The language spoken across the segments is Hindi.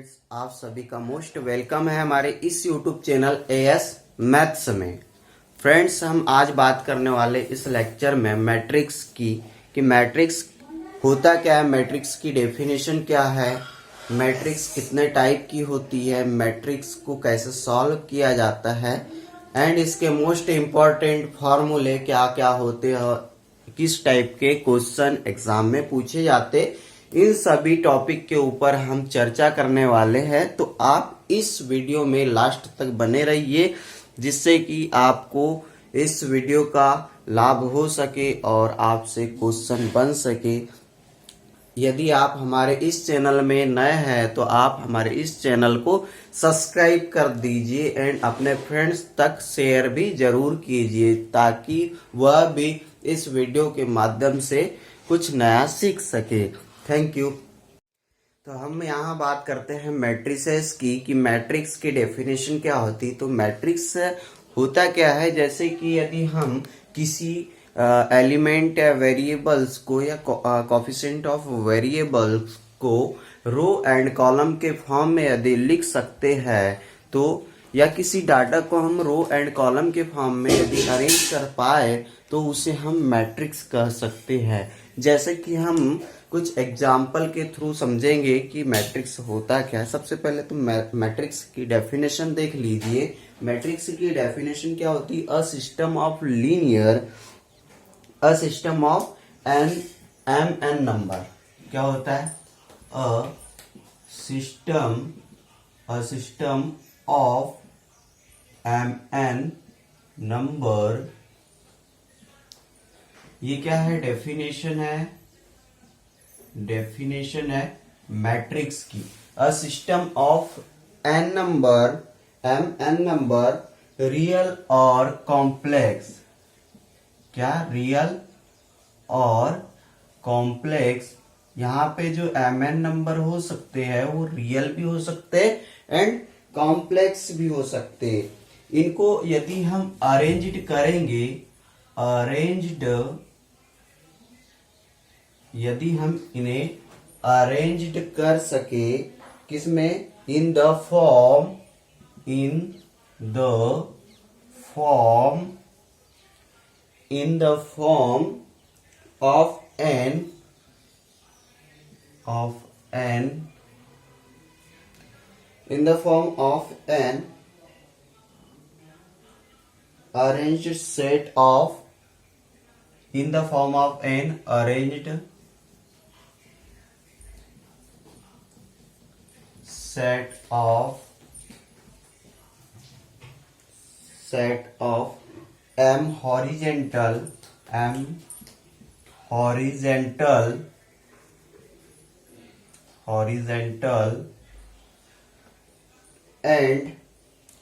फ्रेंड्स, आप सभी का मोस्ट वेलकम है हमारे इस यूट्यूब चैनल एएस मैथ्स में। फ्रेंड्स, हम आज बात करने वाले इस लेक्चर में मैट्रिक्स की कि मैट्रिक्स होता क्या है, मैट्रिक्स की डेफिनेशन क्या है, मैट्रिक्स कितने टाइप की होती है, मैट्रिक्स को कैसे सॉल्व किया जाता है एंड इसके मोस्ट इम्पॉर्टेंट फॉर्मूले क्या क्या होते हैं, किस टाइप के क्वेश्चन एग्जाम में पूछे जाते, इन सभी टॉपिक के ऊपर हम चर्चा करने वाले हैं। तो आप इस वीडियो में लास्ट तक बने रहिए जिससे कि आपको इस वीडियो का लाभ हो सके और आपसे क्वेश्चन बन सके। यदि आप हमारे इस चैनल में नए हैं तो आप हमारे इस चैनल को सब्सक्राइब कर दीजिए एंड अपने फ्रेंड्स तक शेयर भी जरूर कीजिए ताकि वह भी इस वीडियो के माध्यम से कुछ नया सीख सके। Thank you. तो हम यहाँ बात करते हैं मैट्रिसेस की कि मैट्रिक्स की डेफिनेशन क्या होती। तो मैट्रिक्स होता क्या है, जैसे कि यदि हम किसी एलिमेंट या वेरिएबल्स को या कोफिशिएंट ऑफ वेरिएबल्स को रो एंड कॉलम के फॉर्म में यदि लिख सकते हैं तो, या किसी डाटा को हम रो एंड कॉलम के फॉर्म में यदि अरेंज कर पाए तो उसे हम मैट्रिक्स कह सकते हैं। जैसे कि हम कुछ एग्जाम्पल के थ्रू समझेंगे कि मैट्रिक्स होता क्या है। सबसे पहले तो मैट्रिक्स की डेफिनेशन देख लीजिए। मैट्रिक्स की डेफिनेशन क्या होती है? A system of linear, a system of n number. क्या होता है? A system of n number. ये क्या है? डेफिनेशन है मैट्रिक्स की। A system of n number real और कॉम्प्लेक्स। क्या? रियल और कॉम्प्लेक्स। यहाँ पे जो एन नंबर हो सकते हैं वो रियल भी हो सकते एंड कॉम्प्लेक्स भी हो सकते। इनको यदि हम अरेंज्ड करेंगे, यदि हम इन्हें अरेंज्ड कर सके किसमें? In the form of n arranged set of m horizontal and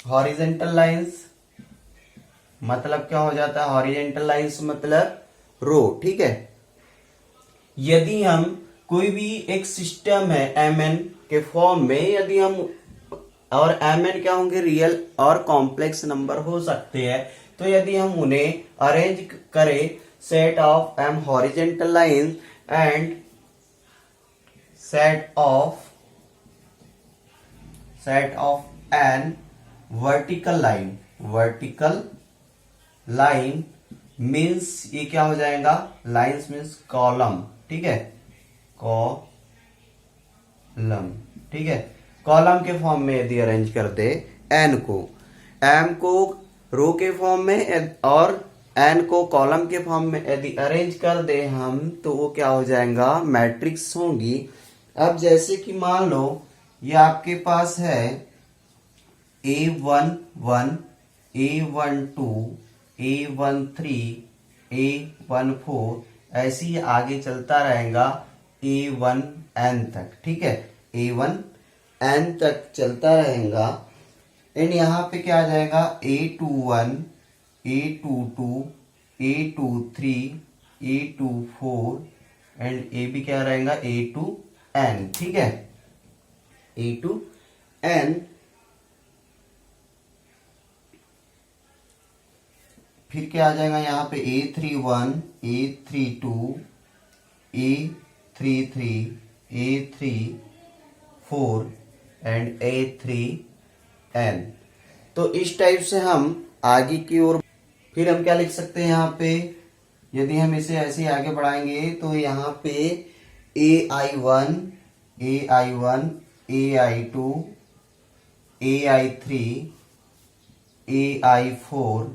horizontal lines। मतलब क्या हो जाता है? हॉरिजेंटल लाइंस मतलब रो। ठीक है। यदि हम कोई भी एक सिस्टम है एमएन के फॉर्म में, यदि हम, और एमएन क्या होंगे? रियल और कॉम्प्लेक्स नंबर हो सकते हैं। तो यदि हम उन्हें अरेंज करें set of m horizontal line and set of n vertical line means ये क्या हो जाएगा? Lines means column. ठीक है, कॉलम। ठीक है, कॉलम के फॉर्म में यदि अरेंज कर दे एम को रो के फॉर्म में और एन को कॉलम के फॉर्म में यदि अरेंज कर दे हम, तो वो क्या हो जाएगा? मैट्रिक्स होंगी। अब जैसे कि मान लो ये आपके पास है A11, A12, A13, A14, ऐसे ही आगे चलता रहेगा A1N तक। ठीक है, A1N तक चलता रहेगा एंड यहाँ पे क्या आ जाएगा? A21, A22, A23, A24 and ए भी क्या रहेगा? A2N। ठीक है, A2N। फिर क्या आ जाएगा यहाँ पे? A31, A32, A33, A34 and A3N। तो इस टाइप से हम आगे की ओर, फिर हम क्या लिख सकते हैं यहाँ पे, यदि हम इसे ऐसे आगे बढ़ाएंगे तो यहाँ पे AI1, AI1, AI2, AI3, AI4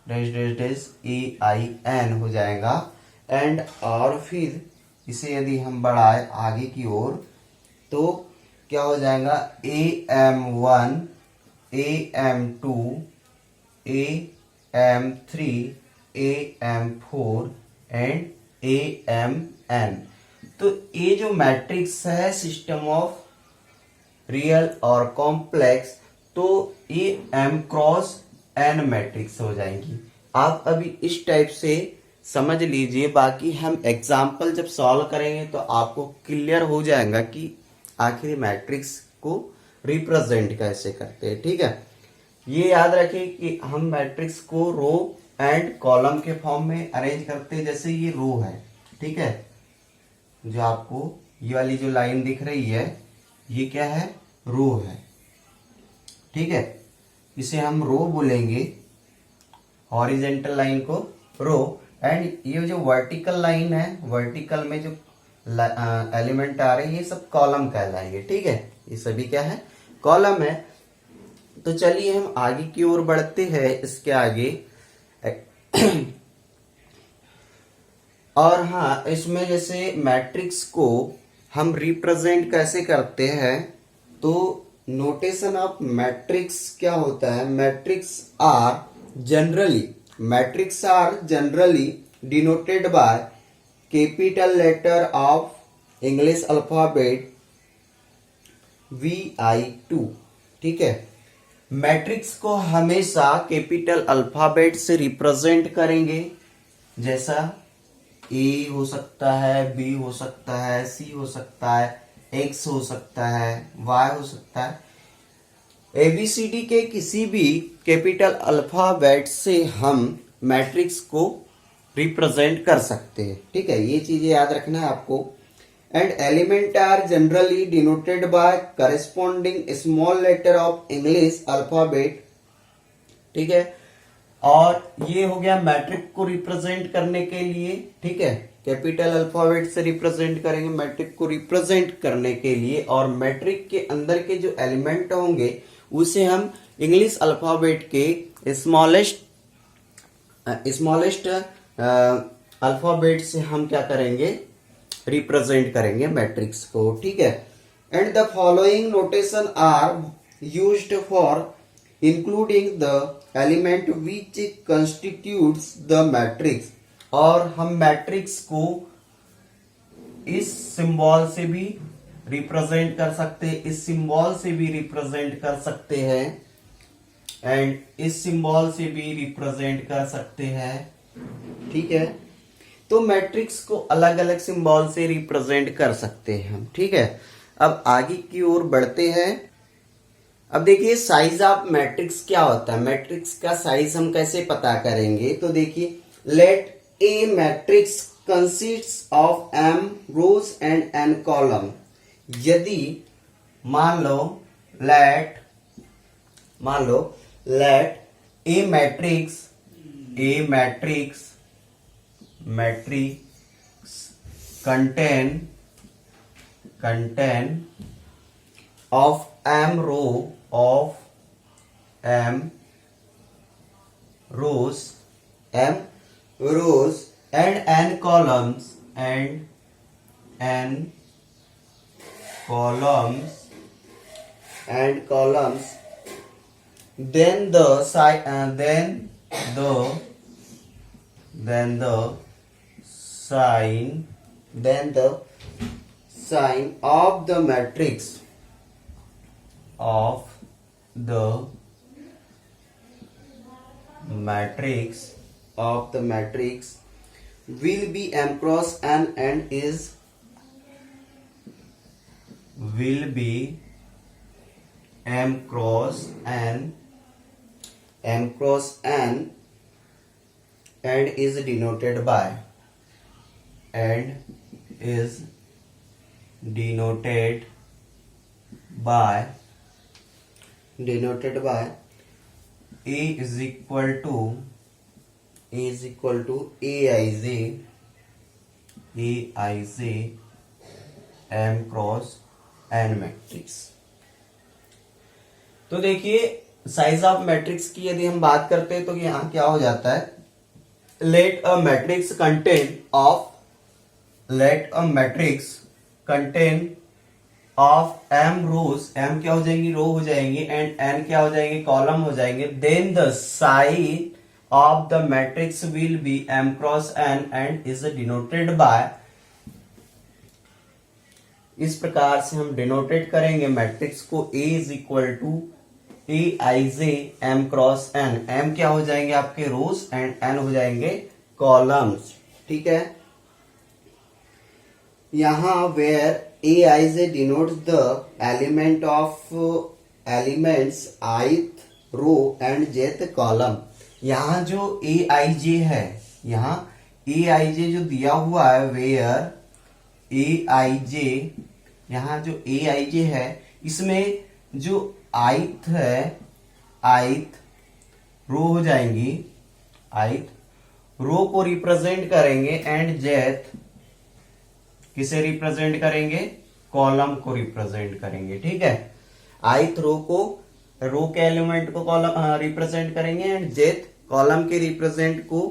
dash dash dash AIN हो जाएगा। एंड और फिर इसे यदि हम बढ़ाए आगे की ओर तो क्या हो जाएगा, AM1, AM2, AM3, AM4 and AMN। तो ये जो मैट्रिक्स है सिस्टम ऑफ रियल और कॉम्प्लेक्स, तो ये M क्रॉस N मैट्रिक्स हो जाएंगी। आप अभी इस टाइप से समझ लीजिए, बाकी हम एग्जाम्पल जब सॉल्व करेंगे तो आपको क्लियर हो जाएगा कि आखिर मैट्रिक्स को रिप्रेजेंट कैसे करते हैं। ठीक है, ये याद रखें कि हम मैट्रिक्स को रो एंड कॉलम के फॉर्म में अरेंज करते हैं। जैसे ये रो है, ठीक है, जो आपको ये वाली जो लाइन दिख रही है ये क्या है, रो है। ठीक है, इसे हम रो बोलेंगे, हॉरिजेंटल लाइन को रो। एंड ये जो वर्टिकल लाइन है, वर्टिकल में जो एलिमेंट आ रहे हैं ये सब कॉलम कहलाएंगे। ठीक है, ये सभी क्या है, कॉलम है। तो चलिए हम आगे की ओर बढ़ते हैं, इसके आगे और हाँ, इसमें जैसे मैट्रिक्स को हम रिप्रेजेंट कैसे करते हैं, तो नोटेशन ऑफ मैट्रिक्स क्या होता है, matrix are generally denoted by capital letter of English alphabet VI2। ठीक है, मैट्रिक्स को हमेशा कैपिटल अल्फाबेट से रिप्रेजेंट करेंगे। जैसा A हो सकता है, B हो सकता है, C हो सकता है, X हो सकता है, Y हो सकता है। ABCD के किसी भी कैपिटल अल्फाबेट से हम मैट्रिक्स को रिप्रेजेंट कर सकते हैं। ठीक है, ये चीजें याद रखना है आपको। And element are generally denoted by corresponding small letter of English alphabet. ठीक है, और ये हो गया मैट्रिक को रिप्रेजेंट करने के लिए। ठीक है, कैपिटल अल्फाबेट से रिप्रेजेंट करेंगे मैट्रिक को रिप्रेजेंट करने के लिए, और मैट्रिक के अंदर के जो एलिमेंट होंगे उसे हम इंग्लिश अल्फाबेट के स्मॉलेस्ट अल्फाबेट से हम क्या करेंगे, रिप्रेजेंट करेंगे मैट्रिक्स को। ठीक है, and the following notation are used for including the element which constitutes the matrix. और हम मैट्रिक्स को इस सिंबल से भी रिप्रेजेंट कर सकते हैं, इस सिंबल से भी रिप्रेजेंट कर सकते हैं, एंड इस सिंबल से भी रिप्रेजेंट कर सकते हैं। ठीक है, तो मैट्रिक्स को अलग अलग सिंबल से रिप्रेजेंट कर सकते हैं हम। ठीक है, अब आगे की ओर बढ़ते हैं। अब देखिए साइज ऑफ मैट्रिक्स क्या होता है, मैट्रिक्स का साइज हम कैसे पता करेंगे। तो देखिए, let a matrix consists of M rows and N column. यदि मान लो let a matrix contain of M rows and N columns then the sign of the matrix will be M cross N and is will be M cross N and is denoted by denoted by a is equal to a i j m cross n matrix. तो देखिए साइज ऑफ मैट्रिक्स की यदि हम बात करते हैं तो यहां क्या हो जाता है, let a matrix contain of m rows, m क्या हो जाएंगी, रो हो जाएंगे, एंड एन क्या हो जाएंगे, कॉलम हो जाएंगे, then the sign of the matrix will be m cross n and is denoted by, इस प्रकार से हम डिनोटेट करेंगे मैट्रिक्स को A is equal to a i j m cross n, m क्या हो जाएंगे आपके रोज एंड एन हो जाएंगे कॉलम्स। ठीक है, यहां where a i j denotes the elements ith row and jth column. यहां जो ए आई जे है, यहाँ ए आई जे जो दिया हुआ है, वेयर ए आई जे, यहाँ जो ए आई जे है इसमें जो ith है, ith रो हो जाएंगी, ith रो को रिप्रेजेंट करेंगे एंड jth किसे रिप्रेजेंट करेंगे, कॉलम को रिप्रेजेंट करेंगे। ठीक है, ith रो को, रो के एलिमेंट को कॉलम रिप्रेजेंट करेंगे एंड jth कॉलम के रिप्रेजेंट को,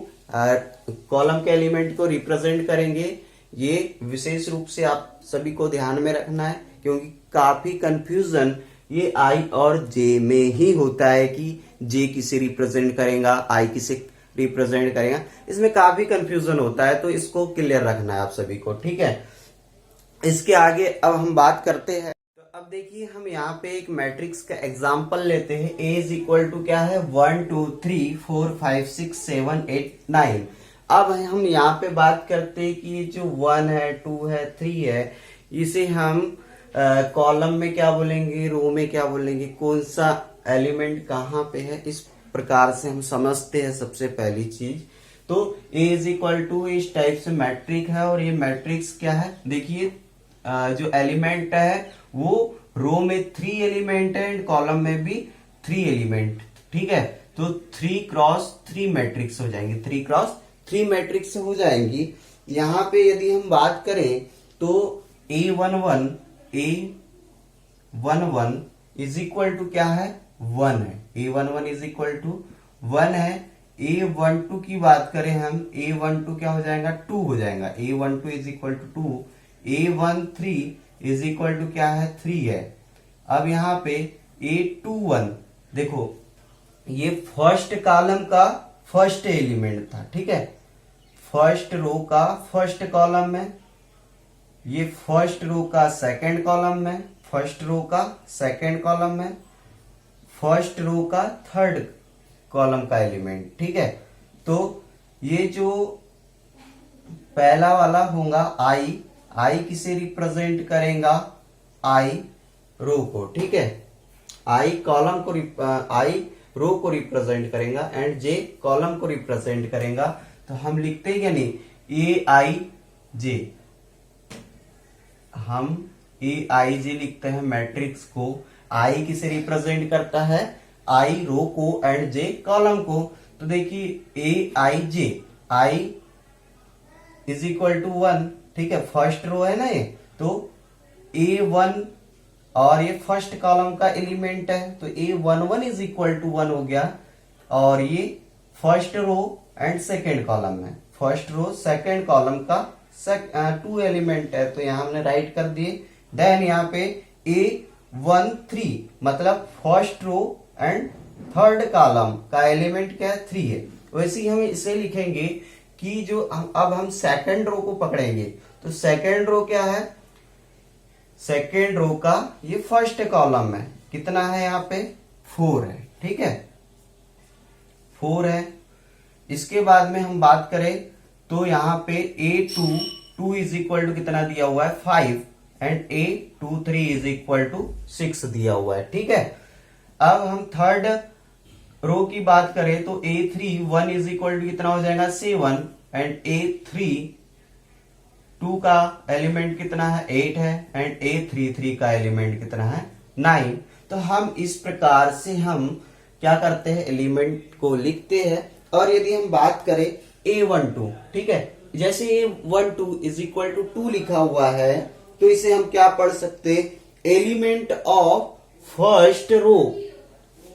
कॉलम के एलिमेंट को रिप्रेजेंट करेंगे। ये विशेष रूप से आप सभी को ध्यान में रखना है क्योंकि काफी कंफ्यूजन ये आई और जे में ही होता है कि जे किसे रिप्रेजेंट करेगा, आई किसे रिप्रेजेंट करेगा, इसमें काफी कंफ्यूजन होता है, तो इसको क्लियर रखना है आप सभी को। ठीक है, इसके आगे अब हम बात करते हैं। तो अब देखिए हम यहाँ पे एक मैट्रिक्स का एग्जांपल लेते हैं। ए इज इक्वल टू क्या है, 1 2 3 4 5 6 7 8 9। अब हम यहाँ पे बात करते हैं कि ये जो 1 है, 2 है, 3 है, इसे हम कॉलम में क्या बोलेंगे, रो में क्या बोलेंगे, कौन सा एलिमेंट कहाँ पे है, इस प्रकार से हम समझते हैं। सबसे पहली चीज तो A इज इक्वल टू इस टाइप से मैट्रिक है, और ये मैट्रिक्स क्या है, देखिए जो एलिमेंट है वो रो में 3 एलिमेंट है एंड कॉलम में भी 3 एलिमेंट। ठीक है, तो 3 क्रॉस 3 मैट्रिक्स हो जाएंगे, 3 क्रॉस 3 मैट्रिक्स हो जाएंगी। यहाँ पे यदि हम बात करें तो A11 इज इक्वल टू क्या है, 1 है, A11 इज इक्वल टू 1 है। A12 की बात करें हम, A12 क्या हो जाएगा, 2 हो जाएगा, A12 is equal to 2। A13 is equal to क्या है, 3 है। अब यहाँ पे A21 देखो, ये फर्स्ट कॉलम का फर्स्ट एलिमेंट था। ठीक है, फर्स्ट रो का फर्स्ट कॉलम में, ये फर्स्ट रो का सेकंड कॉलम में, फर्स्ट रो का सेकंड कॉलम में, फर्स्ट रो का थर्ड कॉलम का एलिमेंट। ठीक है, तो ये जो पहला वाला होगा आई किसे रिप्रेजेंट करेगा, आई रो को। ठीक है, आई कॉलम को, आई रो को रिप्रेजेंट करेगा एंड जे कॉलम को रिप्रेजेंट करेगा। तो हम लिखते हैं यानी ए आई जे, हम ए आई जे लिखते हैं मैट्रिक्स को। आई किसे रिप्रेजेंट करता है, आई रो को एंड जे कॉलम को। तो देखिए ए i J, I is equal to 1। ठीक है, फर्स्ट रो है ना ये, तो A1 और ये फर्स्ट कॉलम का एलिमेंट है, तो A11 इज इक्वल टू 1 हो गया। और ये first row and second column में, फर्स्ट रो सेकेंड कॉलम का 2 एलिमेंट है, तो यहां हमने राइट कर दिए। देन यहाँ पे A13 मतलब first row and third column का एलिमेंट क्या है, 3 है। वैसे ही हम इसे लिखेंगे कि जो अब हम सेकेंड रो को पकड़ेंगे, तो सेकेंड रो क्या है, सेकेंड रो का ये फर्स्ट कॉलम में कितना है, यहाँ पे 4 है। ठीक है, 4 है। इसके बाद में हम बात करें तो यहाँ पे A2 इज इक्वल टू कितना दिया हुआ है, 5 and A23 is equal to 6 दिया हुआ है। ठीक है, अब हम थर्ड रो की बात करें तो A31 इज इक्वल टू कितना हो जाएगा, 7 एंड A32 का एलिमेंट कितना है, 8 है एंड A33 का एलिमेंट कितना है, 9। तो हम इस प्रकार से हम क्या करते हैं, एलिमेंट को लिखते हैं। और यदि हम बात करें A12, ठीक है, जैसे A12 इज इक्वल टू 2 लिखा हुआ है, तो इसे हम क्या पढ़ सकते हैं, element of first row,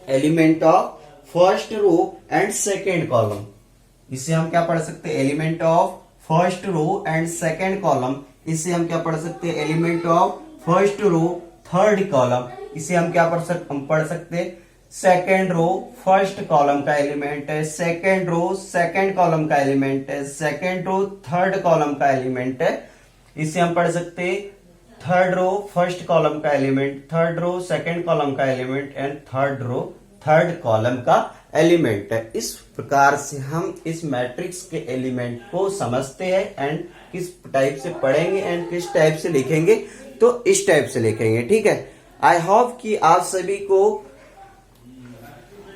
element of first row and second column. इसे हम क्या पढ़ सकते हैं, element of first row and second column. इसे हम क्या पढ़ सकते हैं, element of first row third column. इसे हम क्या पढ़ सकते हैं, सेकेंड रो फर्स्ट कॉलम का एलिमेंट है, सेकेंड रो सेकेंड कॉलम का एलिमेंट है, सेकेंड रो थर्ड कॉलम का एलिमेंट है। इसे हम पढ़ सकते हैं थर्ड रो फर्स्ट कॉलम का element, third row second column का element and third row third column का एलिमेंट है। इस प्रकार से हम इस मैट्रिक्स के एलिमेंट को समझते हैं एंड किस टाइप से पढ़ेंगे एंड किस टाइप से लिखेंगे, तो इस टाइप से लिखेंगे, ठीक है। आई होप कि आप सभी को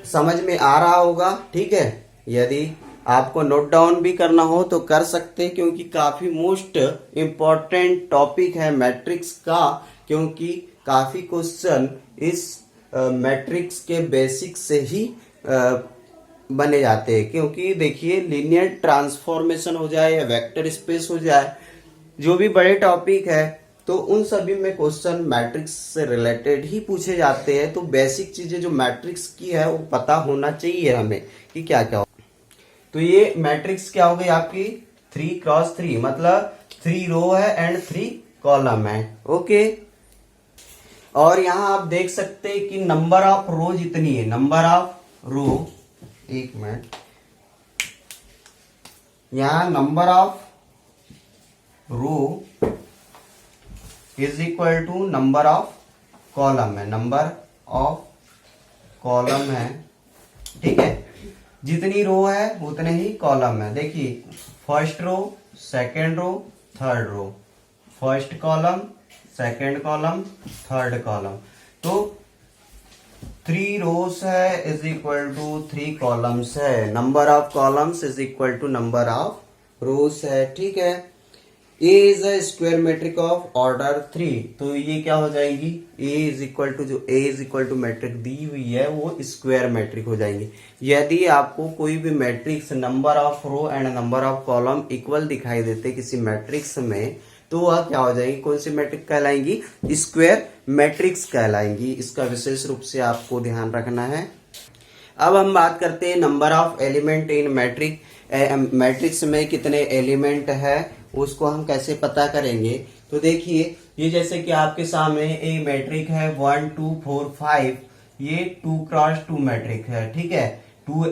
समझ में आ रहा होगा, ठीक है। यदि आपको नोट डाउन भी करना हो तो कर सकते हैं, क्योंकि काफी मोस्ट इम्पोर्टेंट टॉपिक है मैट्रिक्स का, क्योंकि काफी क्वेश्चन इस मैट्रिक्स के बेसिक से ही बने जाते हैं। क्योंकि देखिए लीनियर ट्रांसफॉर्मेशन हो जाए या वेक्टर स्पेस हो जाए, जो भी बड़े टॉपिक है, तो उन सभी में क्वेश्चन मैट्रिक्स से रिलेटेड ही पूछे जाते हैं। तो बेसिक चीजें जो मैट्रिक्स की है वो पता होना चाहिए हमें कि क्या क्या हो। तो ये मैट्रिक्स क्या हो गई आपकी 3x3, मतलब 3 रो है एंड 3 कॉलम है, ओके। और यहां आप देख सकते हैं कि नंबर ऑफ रो जितनी है, नंबर ऑफ रो, एक मिनट, यहां number of row is equal to number of column है, नंबर ऑफ कॉलम है, ठीक है। जितनी रो है उतने ही कॉलम है। देखिए first row second row third row, first column second column third column, तो 3 रोज है इज इक्वल टू 3 कॉलम्स है, number of columns is equal to number of rows है, ठीक है। A is a square matrix of order 3, तो ये क्या हो जाएगी, A इज इक्वल टू, जो A is equal to matrix दी हुई है वो स्क्वायर मैट्रिक हो जाएंगे। यदि आपको कोई भी matrix number of row and number of column equal दिखाई देते किसी मैट्रिक्स में, तो वह क्या हो जाएगी, कौन सी मैट्रिक कहलाएंगी, स्क्वायर मैट्रिक्स कहलाएंगी। इसका विशेष रूप से आपको ध्यान रखना है। अब हम बात करते हैं number of element in matrix में कितने एलिमेंट है, उसको हम कैसे पता करेंगे। तो देखिए ये जैसे कि आपके सामने एक मैट्रिक है 1 2 4 5, ये 2x2 मैट्रिक है, ठीक है। 2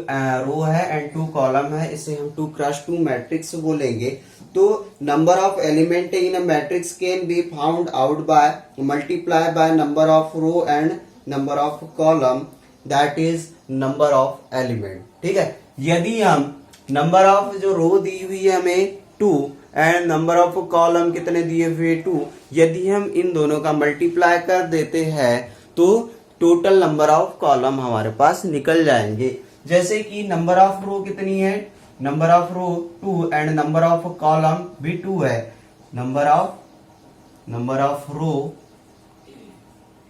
रो है एंड 2 कॉलम है, इसे हम 2x2 मैट्रिक्स बोलेंगे। तो number of element in a matrix can be found out by multiply by number of row and number of column, that is number of element, ठीक है। यदि हम नंबर ऑफ जो रो दी हुई है हमें 2 एंड नंबर ऑफ कॉलम कितने दिए हुए 2, यदि हम इन दोनों का मल्टीप्लाई कर देते हैं तो टोटल नंबर ऑफ कॉलम हमारे पास निकल जाएंगे। जैसे कि नंबर ऑफ रो कितनी है, number of row 2 and number of column भी 2 है। नंबर ऑफ रो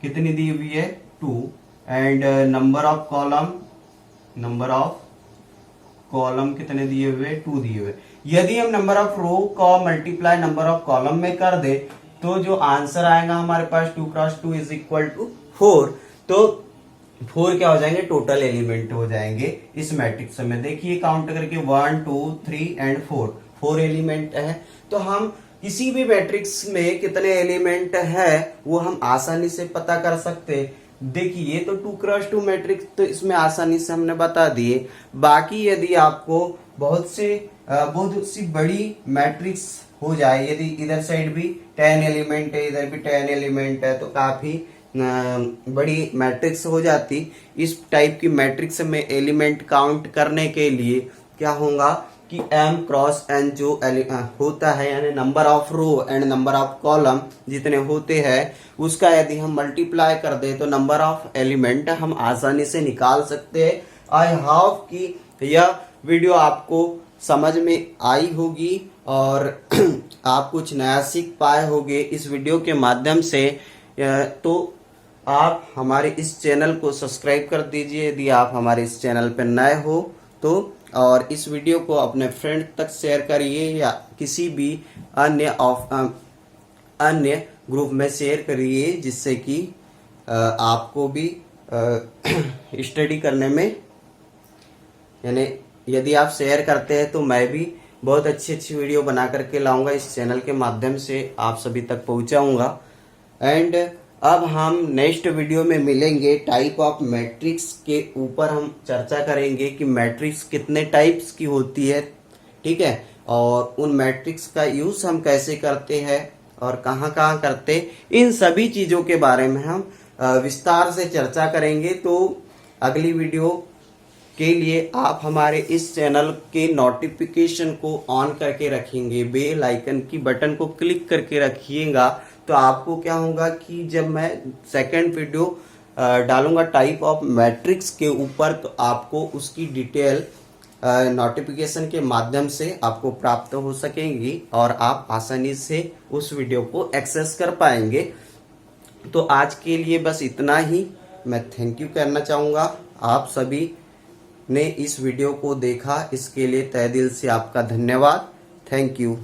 कितनी दी हुई है 2 एंड नंबर ऑफ कॉलम कितने दिए हुए 2 दिए हुए। यदि हम नंबर ऑफ रो का मल्टीप्लाई नंबर ऑफ कॉलम में कर दे तो जो आंसर आएगा हमारे पास 2x2 इज इक्वल टू 4, तो 4 क्या हो जाएंगे, टोटल एलिमेंट हो जाएंगे इस मैट्रिक्स में। देखिए काउंट करके 1 2 3 एंड 4 एलिमेंट है। तो हम किसी भी मैट्रिक्स में कितने एलिमेंट है वो हम आसानी से पता कर सकते हैं। देखिए ये तो 2x2 मैट्रिक्स, तो इसमें आसानी से हमने बता दिए। बाकी यदि आपको बहुत सी बड़ी मैट्रिक्स हो जाए, यदि इधर साइड भी 10 एलिमेंट है इधर भी 10 एलिमेंट है, तो काफी बड़ी मैट्रिक्स हो जाती। इस टाइप की मैट्रिक्स में एलिमेंट काउंट करने के लिए क्या होगा कि m क्रॉस n जो होता है, यानी number of row and number of column जितने होते हैं उसका यदि हम मल्टीप्लाई कर दे तो नंबर ऑफ एलिमेंट हम आसानी से निकाल सकते हैं। आई होप कि यह वीडियो आपको समझ में आई होगी और आप कुछ नया सीख पाए होंगे इस वीडियो के माध्यम से। तो आप हमारे इस चैनल को सब्सक्राइब कर दीजिए यदि आप हमारे इस चैनल पर नए हो तो, और इस वीडियो को अपने फ्रेंड तक शेयर करिए या किसी भी अन्य ग्रुप में शेयर करिए, जिससे कि आपको भी स्टडी करने में, यानी यदि आप शेयर करते हैं तो मैं भी बहुत अच्छी अच्छी वीडियो बना करके लाऊंगा, इस चैनल के माध्यम से आप सभी तक पहुंचाऊंगा। एंड अब हम नेक्स्ट वीडियो में मिलेंगे, टाइप ऑफ मैट्रिक्स के ऊपर हम चर्चा करेंगे कि मैट्रिक्स कितने टाइप्स की होती है, ठीक है, और उन मैट्रिक्स का यूज हम कैसे करते हैं और कहाँ कहाँ करते, इन सभी चीजों के बारे में हम विस्तार से चर्चा करेंगे। तो अगली वीडियो के लिए आप हमारे इस चैनल के नोटिफिकेशन को ऑन करके रखेंगे, बेल आइकन की बटन को क्लिक करके रखिएगा, तो आपको क्या होगा कि जब मैं सेकंड वीडियो डालूंगा टाइप ऑफ मैट्रिक्स के ऊपर, तो आपको उसकी डिटेल नोटिफिकेशन के माध्यम से आपको प्राप्त हो सकेंगी और आप आसानी से उस वीडियो को एक्सेस कर पाएंगे। तो आज के लिए बस इतना ही। मैं थैंक यू कहना चाहूँगा, आप सभी ने इस वीडियो को देखा इसके लिए तहे दिल से आपका धन्यवाद। Thank you.